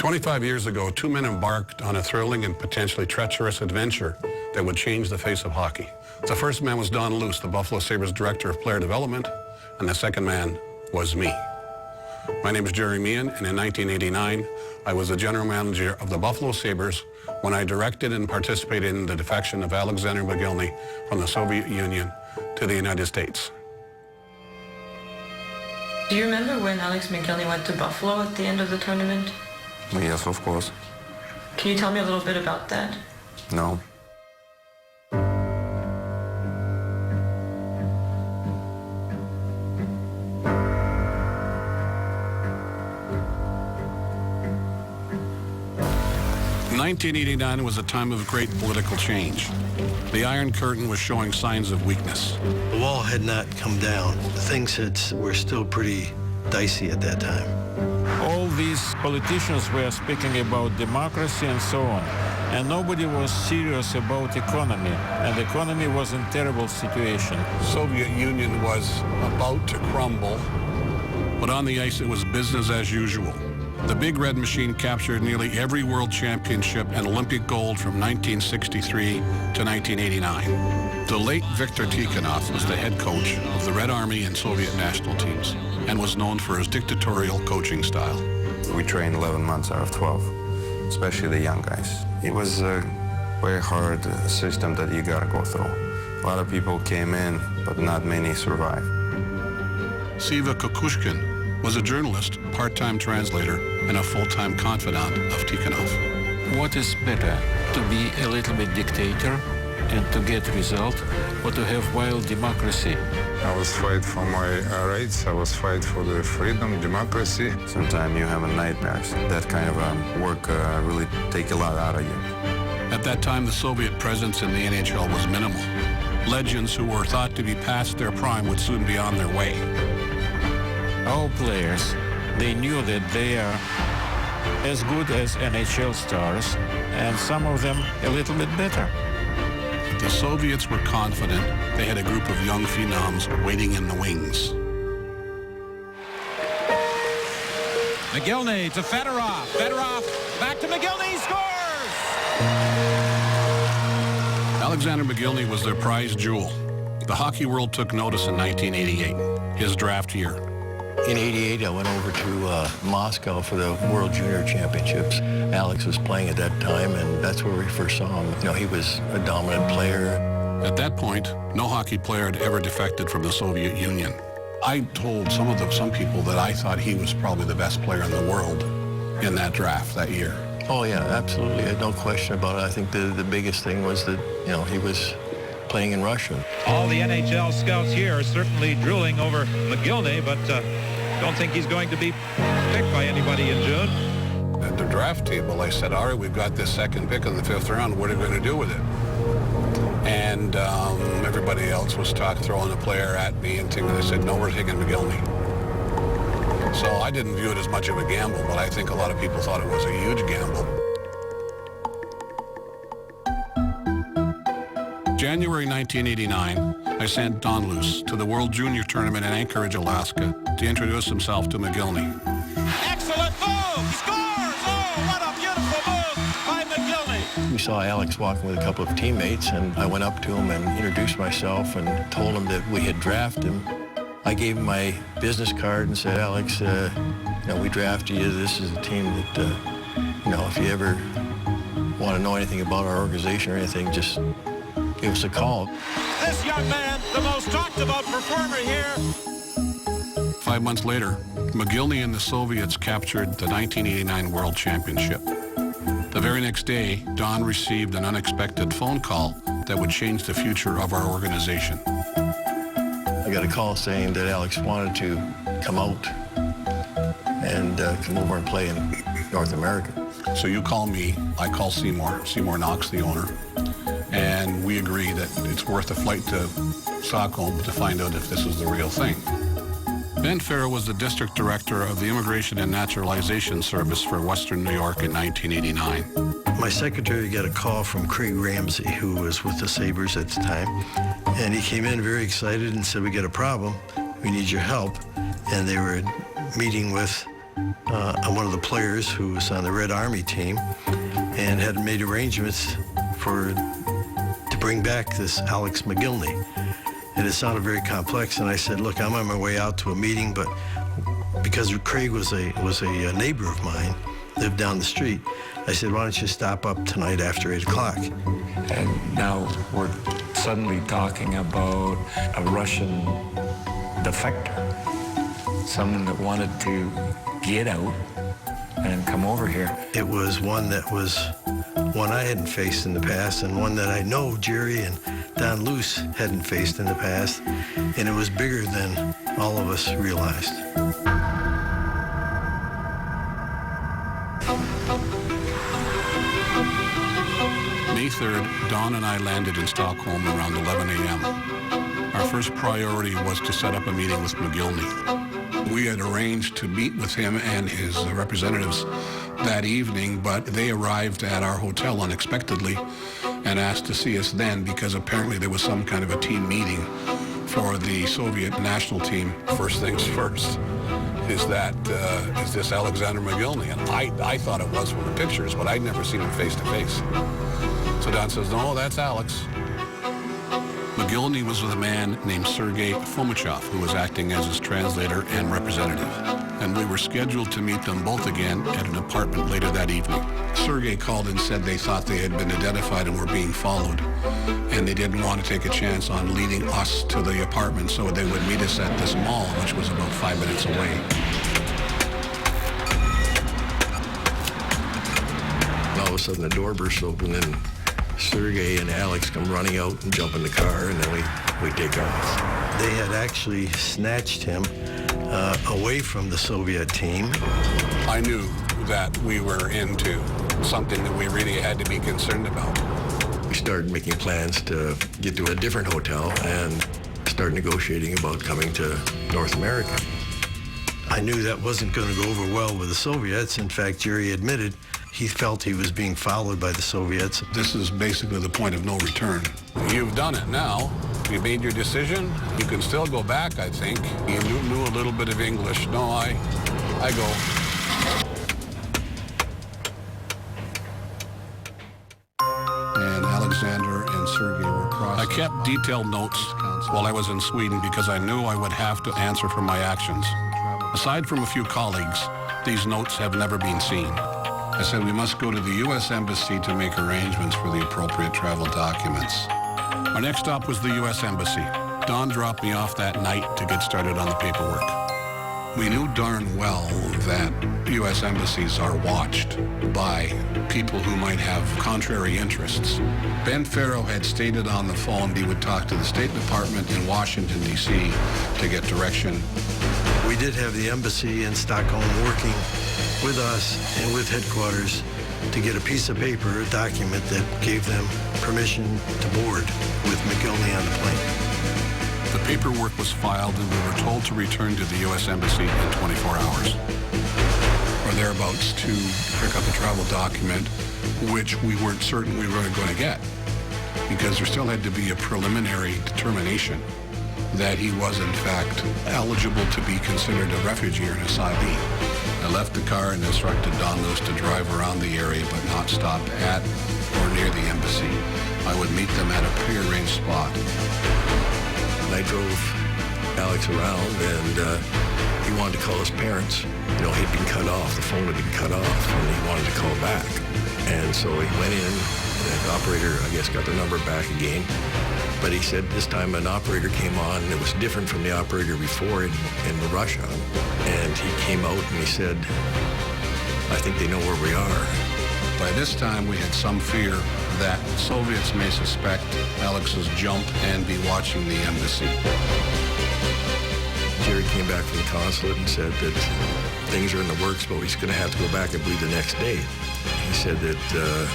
25 years ago, two men embarked on a thrilling and potentially treacherous adventure that would change the face of hockey. The first man was Don Luce, the Buffalo Sabres Director of Player Development, and the second man was me. My name is Jerry Meehan, and in 1989, I was the general manager of the Buffalo Sabres when I directed and participated in the defection of Alexander Mogilny from the Soviet Union to the United States. Do you remember when Alex Mogilny went to Buffalo at the end of the tournament? Yes, of course. Can you tell me a little bit about that? No. In 1989 was a time of great political change. The Iron Curtain was showing signs of weakness. The wall had not come down. Things were still pretty dicey at that time. All these politicians were speaking about democracy and so on, and nobody was serious about economy, and the economy was in terrible situation. The Soviet Union was about to crumble, but on the ice it was business as usual. The Big Red Machine captured nearly every world championship and Olympic gold from 1963 to 1989. The late Viktor Tikhonov was the head coach of the Red Army and Soviet national teams and was known for his dictatorial coaching style. We trained 11 months out of 12, especially the young guys. It was a very hard system that you gotta go through. A lot of people came in, but not many survived. Siva Kukushkin was a journalist, part-time translator, and a full-time confidant of Tikhonov. What is better, to be a little bit dictator and to get result, or to have wild democracy? I was fight for my rights. I was fight for the freedom, democracy. Sometimes you have nightmares. That kind of work really take a lot out of you. At that time, the Soviet presence in the NHL was minimal. Legends who were thought to be past their prime would soon be on their way. Our players, they knew that they are as good as NHL stars, and some of them a little bit better. The Soviets were confident they had a group of young phenoms waiting in the wings. Mogilny to Fedorov. Fedorov back to Mogilny, scores! Alexander Mogilny was their prized jewel. The hockey world took notice in 1988, his draft year. In '88, I went over to Moscow for the World Junior Championships. Alex was playing at that time, and that's where we first saw him. You know, he was a dominant player. At that point, no hockey player had ever defected from the Soviet Union. I told some people that I thought he was probably the best player in the world in that draft that year. Oh yeah, absolutely. I had no question about it. I think the biggest thing was that, you know, he was playing in Russia. All the NHL scouts here are certainly drooling over Mogilny, but don't think he's going to be picked by anybody in June. At the draft table, I said, all right, we've got this second pick in the 5th round. What are we going to do with it? And everybody else was throwing a player at me and things. I said, no, we're taking Mogilny. So I didn't view it as much of a gamble, but I think a lot of people thought it was a huge gamble. January 1989, I sent Don Luce to the World Junior Tournament in Anchorage, Alaska, to introduce himself to Mogilny. Excellent move! He scores! Oh, what a beautiful move by Mogilny! We saw Alex walking with a couple of teammates, and I went up to him and introduced myself and told him that we had drafted him. I gave him my business card and said, Alex, you know, we drafted you. This is a team that, you know, if you ever want to know anything about our organization or anything, just give us a call. This young man, the most talked about performer here. 5 months later, Mogilny and the Soviets captured the 1989 World Championship. The very next day, Don received an unexpected phone call that would change the future of our organization. I got a call saying that Alex wanted to come out and come over and play in North America. So you call me, I call Seymour Knox, the owner, and we agree that it's worth a flight to Stockholm to find out if this is the real thing. Ben Farrow was the district director of the Immigration and Naturalization Service for Western New York in 1989. My secretary got a call from Craig Ramsey, who was with the Sabres at the time, and he came in very excited and said, we got a problem, we need your help. And they were meeting with on one of the players who was on the Red Army team and had made arrangements to bring back this Alex Mogilny. And it sounded very complex, and I said, look, I'm on my way out to a meeting, but because Craig was a neighbor of mine, lived down the street, I said, why don't you stop up tonight after 8 o'clock? And now we're suddenly talking about a Russian defector, someone that wanted to get out and come over here. It was one I hadn't faced in the past, and one that I know Jerry and Don Luce hadn't faced in the past, and it was bigger than all of us realized. May 3rd, Don and I landed in Stockholm around 11 a.m. Our first priority was to set up a meeting with Mogilny. We had arranged to meet with him and his representatives that evening, but they arrived at our hotel unexpectedly and asked to see us then because apparently there was some kind of a team meeting for the Soviet national team. First things first, is this Alexander Mogilny? And I thought it was from the pictures, but I'd never seen him face to face. So Don says, no, that's Alex. Mogilny was with a man named Sergei Fomichov, who was acting as his translator and representative. And we were scheduled to meet them both again at an apartment later that evening. Sergei called and said they thought they had been identified and were being followed. And they didn't want to take a chance on leading us to the apartment, so they would meet us at this mall, which was about 5 minutes away. All of a sudden the door bursts open and Sergei and Alex come running out and jump in the car, and then we take off. They had actually snatched him away from the Soviet team. I knew that we were into something that we really had to be concerned about. We started making plans to get to a different hotel and start negotiating about coming to North America. I knew that wasn't going to go over well with the Soviets. In fact, Jerry admitted he felt he was being followed by the Soviets. This is basically the point of no return. You've done it now. You made your decision. You can still go back, I think. You knew a little bit of English. No, I go. And Alexander and Sergei were crossed. I kept detailed notes while I was in Sweden because I knew I would have to answer for my actions. Aside from a few colleagues, these notes have never been seen. I said we must go to the U.S. Embassy to make arrangements for the appropriate travel documents. Our next stop was the U.S. Embassy. Don dropped me off that night to get started on the paperwork. We knew darn well that U.S. embassies are watched by people who might have contrary interests. Ben Farrow had stated on the phone he would talk to the State Department in Washington, D.C. to get direction. We did have the embassy in Stockholm working with us and with headquarters to get a piece of paper, a document that gave them permission to board with Mogilny on the plane. The paperwork was filed and we were told to return to the U.S. Embassy in 24 hours, or thereabouts, to pick up a travel document, which we weren't certain we were going to get, because there still had to be a preliminary determination that he was in fact eligible to be considered a refugee or an asylee. I left the car and instructed Don Luce to drive around the area but not stop at or near the embassy. I would meet them at a prearranged spot. I drove Alex around, and he wanted to call his parents. You know, he'd been cut off, the phone had been cut off, and he wanted to call back. And so he went in, and the operator, I guess, got the number back again. But he said this time an operator came on, and it was different from the operator before in Russia. And he came out and he said, I think they know where we are. By this time, we had some fear that Soviets may suspect Alex's jump and be watching the embassy. Jerry came back from the consulate and said that things are in the works, but he's going to have to go back, I believe, the next day. He said that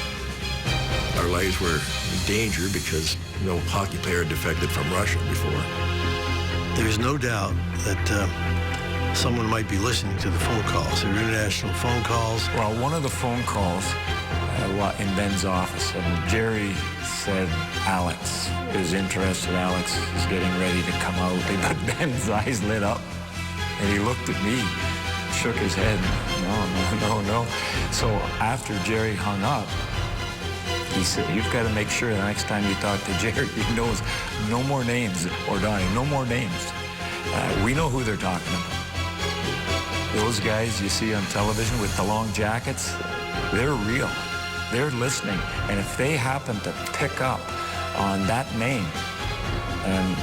our lives were in danger because no hockey player had defected from Russia before. There's no doubt that someone might be listening to the phone calls. They're international phone calls. Well, one of the phone calls in Ben's office, and Jerry said Alex is interested. Alex is getting ready to come out. But Ben's eyes lit up, and he looked at me, shook his head. No. So after Jerry hung up, he said, you've got to make sure the next time you talk to Jerry, he knows no more names, or Donnie, no more names. We know who they're talking about. Those guys you see on television with the long jackets, they're real. They're listening. And if they happen to pick up on that name and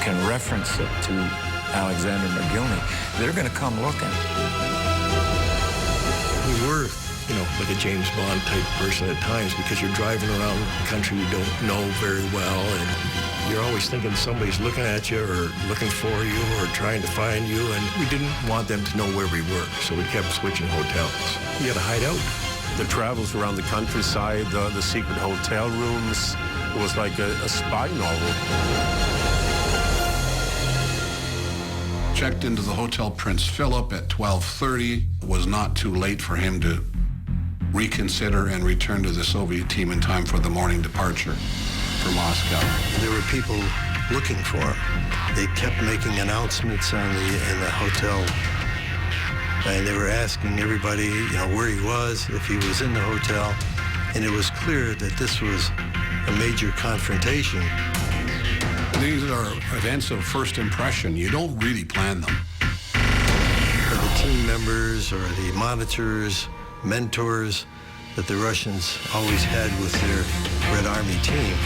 can reference it to Alexander Mogilny, they're going to come looking. We were, like a James Bond type person at times, because you're driving around the country you don't know very well, and you're always thinking somebody's looking at you or looking for you or trying to find you, and we didn't want them to know where we were, so we kept switching hotels. You got to hide out. The travels around the countryside, the secret hotel rooms, it was like a spy novel. Checked into the Hotel Prince Philip at 12:30. It was not too late for him to reconsider and return to the Soviet team in time for the morning departure for Moscow. There were people looking for him. They kept making announcements in the hotel, and they were asking everybody, where he was, if he was in the hotel, and it was clear that this was a major confrontation. These are events of first impression. You don't really plan them. The team members or the monitors, mentors that the Russians always had with their Red Army team,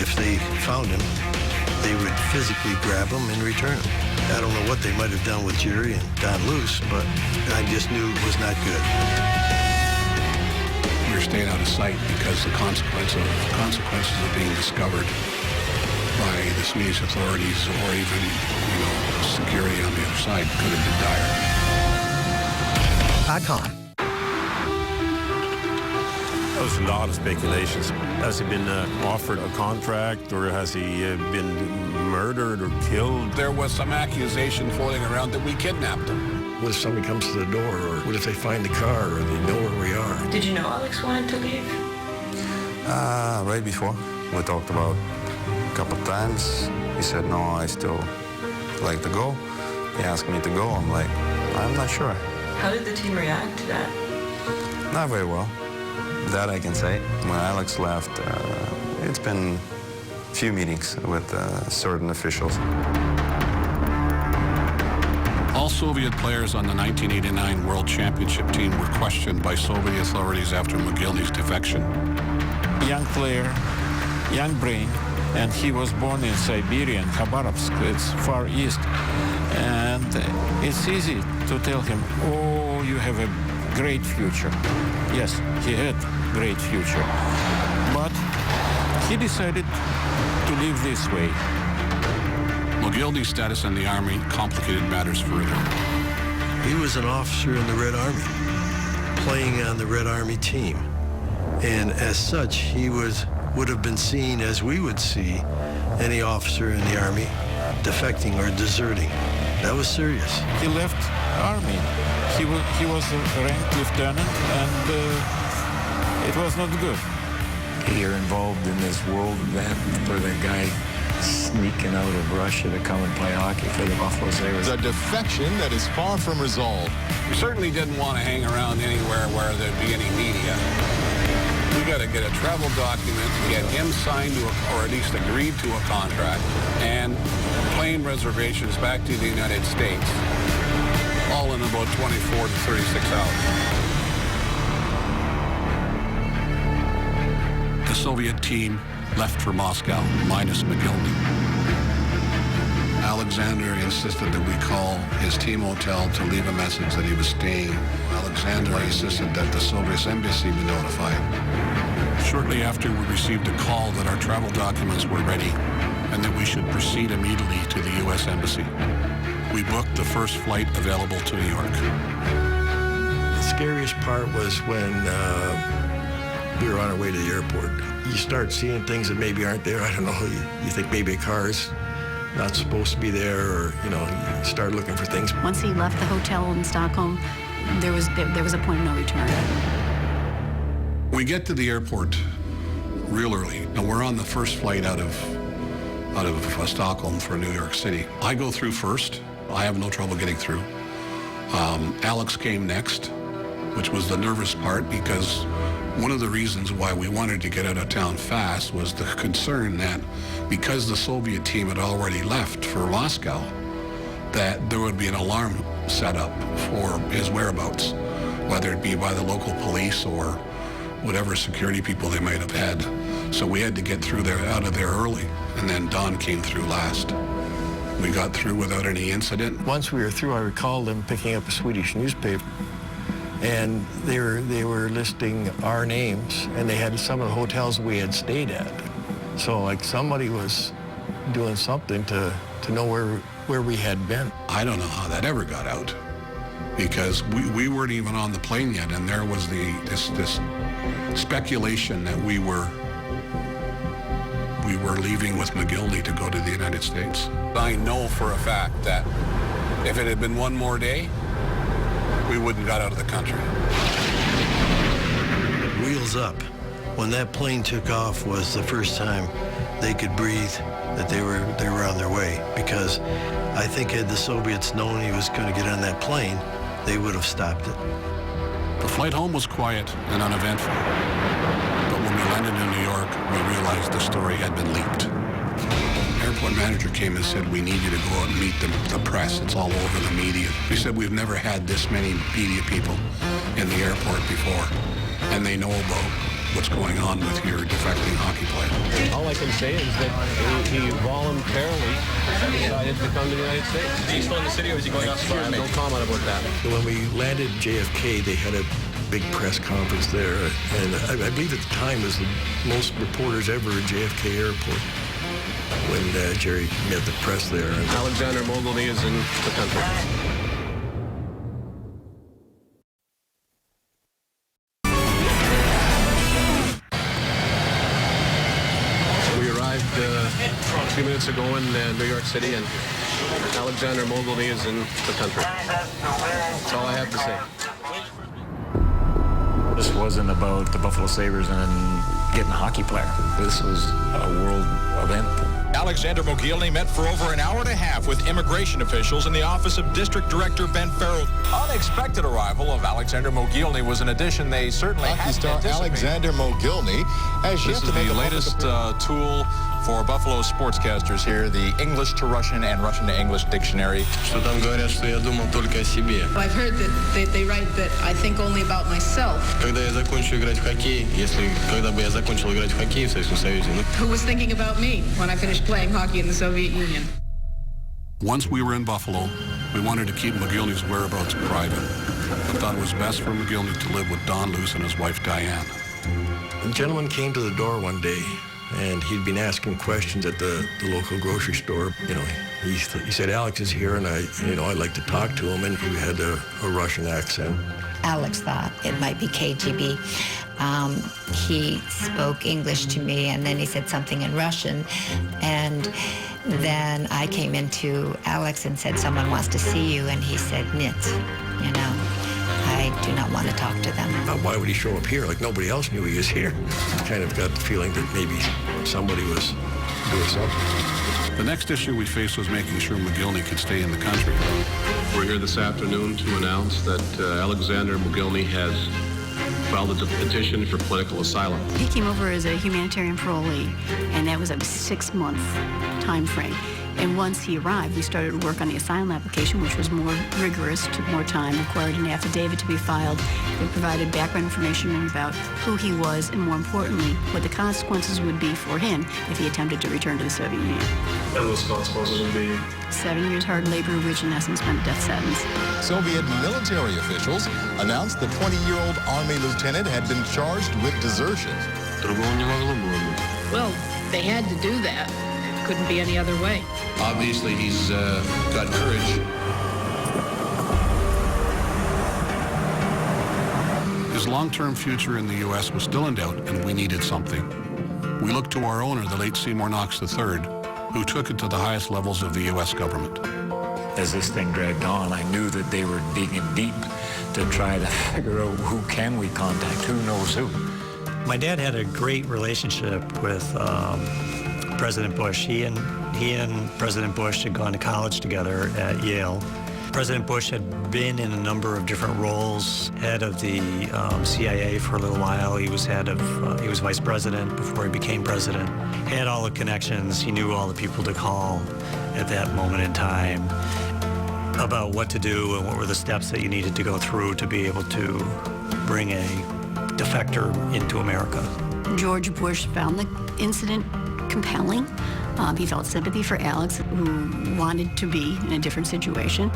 if they found him, they would physically grab him and return him. I don't know what they might have done with Jerry and Don Luce, but I just knew it was not good. We were staying out of sight because the consequences of being discovered by the Swedish authorities or even, security on the other side could have been dire. Icon. There's a lot of speculations. Has he been offered a contract, or has he been murdered or killed? There was some accusation floating around that we kidnapped him. What if somebody comes to the door, or what if they find the car, or they know where we are? Did you know Alex wanted to leave? Right before, we talked about a couple of times. He said, no, I still like to go. He asked me to go. I'm like, I'm not sure. How did the team react to that? Not very well. That I can say. When Alex left, it's been a few meetings with certain officials. All Soviet players on the 1989 World Championship team were questioned by Soviet authorities after Mogilny's defection. Young player, young brain, and he was born in Siberia, in Khabarovsk. It's far east. And it's easy to tell him, oh, you have a great future. Yes, he had great future. But he decided to live this way. Mogilny's status in the Army complicated matters further. He was an officer in the Red Army, playing on the Red Army team. And as such, he would have been seen as we would see any officer in the Army defecting or deserting. That was serious. He left Army. He was a ranked lieutenant, and it was not good. You're involved in this world event with a guy sneaking out of Russia to come and play hockey for the Buffalo Sabres. A defection that is far from resolved. We certainly didn't want to hang around anywhere where there'd be any media. We got to get a travel document, get him signed to or at least agreed to a contract, and plane reservations back to the United States, all in about 24 to 36 hours. The Soviet team left for Moscow, minus Mogilny. Alexander insisted that we call his team hotel to leave a message that he was staying. Alexander insisted that the Soviet embassy be notified. Shortly after, we received a call that our travel documents were ready and that we should proceed immediately to the U.S. Embassy. We booked the first flight available to New York. The scariest part was when we were on our way to the airport. You start seeing things that maybe aren't there. I don't know. You think maybe a car's not supposed to be there, or you start looking for things. Once he left the hotel in Stockholm, there was a point of no return. We get to the airport real early, and we're on the first flight out of Stockholm for New York City. I go through first. I have no trouble getting through. Alex came next, which was the nervous part, because one of the reasons why we wanted to get out of town fast was the concern that because the Soviet team had already left for Moscow, that there would be an alarm set up for his whereabouts, whether it be by the local police or whatever security people they might have had. So we had to get through there, out of there early, and then Don came through last. We got through without any incident. Once we were through, I recall them picking up a Swedish newspaper, and they were listing our names, and they had some of the hotels we had stayed at. So like somebody was doing something to know where we had been. I don't know how that ever got out, because we weren't even on the plane yet, and there was this speculation that we were leaving with Mogilny to go to the United States. I know for a fact that if it had been one more day, we wouldn't got out of the country. Wheels up. When that plane took off was the first time they could breathe, that they were on their way. Because I think had the Soviets known he was going to get on that plane, they would have stopped it. The flight home was quiet and uneventful. But when we landed in New York, we realized the story had been leaked. Airport manager came and said, we need you to go out and meet the press. It's all over the media. We said, we've never had this many media people in the airport before, and they know about what's going on with your defecting hockey player. All I can say is that he voluntarily decided to come to the United States. Is he still in the city, or is he going off? No comment about that. When we landed JFK, they had a big press conference there, and I believe at the time was the most reporters ever at JFK Airport when Jerry met the press there. Alexander Mogilny is in the country. We arrived a few minutes ago in New York City, and Alexander Mogilny is in the country. That's all I have to say. This wasn't about the Buffalo Sabres and getting a hockey player. This was a world event. Alexander Mogilny met for over an hour and a half with immigration officials in the office of District Director Ben Farrell. Unexpected arrival of Alexander Mogilny was an addition they certainly Hockey hadn't star anticipated. Alexander Mogilny has yet This to is make the a latest tool for Buffalo sportscasters here, the English to Russian and Russian to English dictionary. Что там говорят, что я думал только о себе. I've heard that they write that I think only about myself. Когда я закончу играть в хоккей, когда бы я закончил играть в хоккей в Советском Союзе, Who was thinking about me when I finished playing hockey in the Soviet Union? Once we were in Buffalo, we wanted to keep Mogilny's whereabouts private. We thought it was best for Mogilny to live with Don Luce and his wife Diane. A gentleman came to the door one day, and he'd been asking questions at the local grocery store. You know, he said, Alex is here, and I'd like to talk to him, and he had a Russian accent. Alex thought it might be KGB. He spoke English to me, and then he said something in Russian, and then I came into Alex and said, someone wants to see you, and he said, Nit, you know. I do not want to talk to them. Why would he show up here? Like nobody else knew he was here. Kind of got the feeling that maybe somebody was doing something. The next issue we faced was making sure Mogilny could stay in the country. We're here this afternoon to announce that Alexander Mogilny has filed a petition for political asylum. He came over as a humanitarian parolee, and that was a 6-month time frame. And once he arrived, we started work on the asylum application, which was more rigorous, took more time, required an affidavit to be filed. It provided background information about who he was, and more importantly, what the consequences would be for him if he attempted to return to the Soviet Union. And those consequences would be 7 years hard labor, which in essence meant a death sentence. Soviet military officials announced the 20-year-old Army lieutenant had been charged with desertion. Well, they had to do that. It couldn't be any other way. Obviously, he's got courage. His long-term future in the U.S. was still in doubt, and we needed something. We looked to our owner, the late Seymour Knox III, who took it to the highest levels of the U.S. government. As this thing dragged on, I knew that they were digging deep to try to figure out who can we contact, who knows who. My dad had a great relationship with President Bush. He and President Bush had gone to college together at Yale, President Bush had been in a number of different roles, head of the CIA for a little while. He was he was vice president before he became president. He had all the connections. He knew all the people to call at that moment in time about what to do and what were the steps that you needed to go through to be able to bring a defector into America. George Bush found the incident compelling. He felt sympathy for Alex, who wanted to be in a different situation.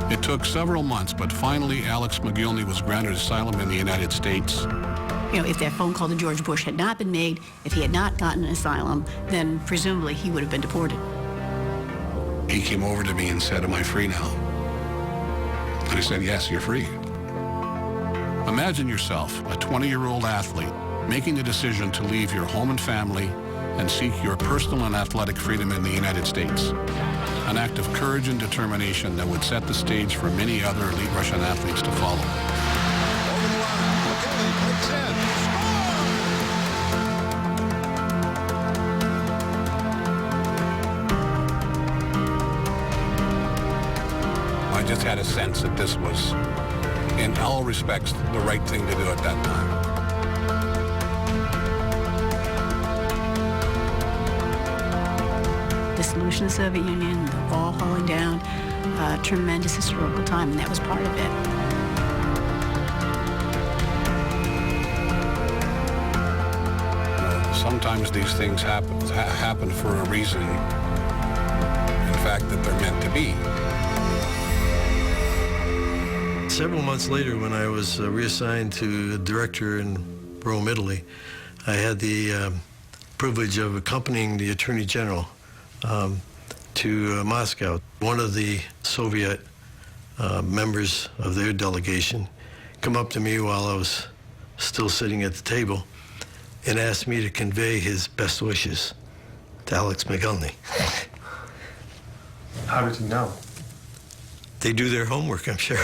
It took several months, but finally Alex Mogilny was granted asylum in the United States. You know, if that phone call to George Bush had not been made, if he had not gotten an asylum, then presumably he would have been deported. He came over to me and said, "Am I free now?" And I said, "Yes, you're free." Imagine yourself, a 20-year-old athlete, making the decision to leave your home and family and seek your personal and athletic freedom in the United States. An act of courage and determination that would set the stage for many other elite Russian athletes to follow. I just had a sense that this was, in all respects, the right thing to do at that time. Dissolution of the Soviet Union, the wall falling down, a tremendous historical time, and that was part of it. Sometimes these things happen for a reason, in fact, that they're meant to be. Several months later, when I was reassigned to director in Rome, Italy, I had the privilege of accompanying the Attorney General to Moscow. One of the Soviet members of their delegation come up to me while I was still sitting at the table and asked me to convey his best wishes to Alex Mogilny. How did he know? They do their homework, I'm sure.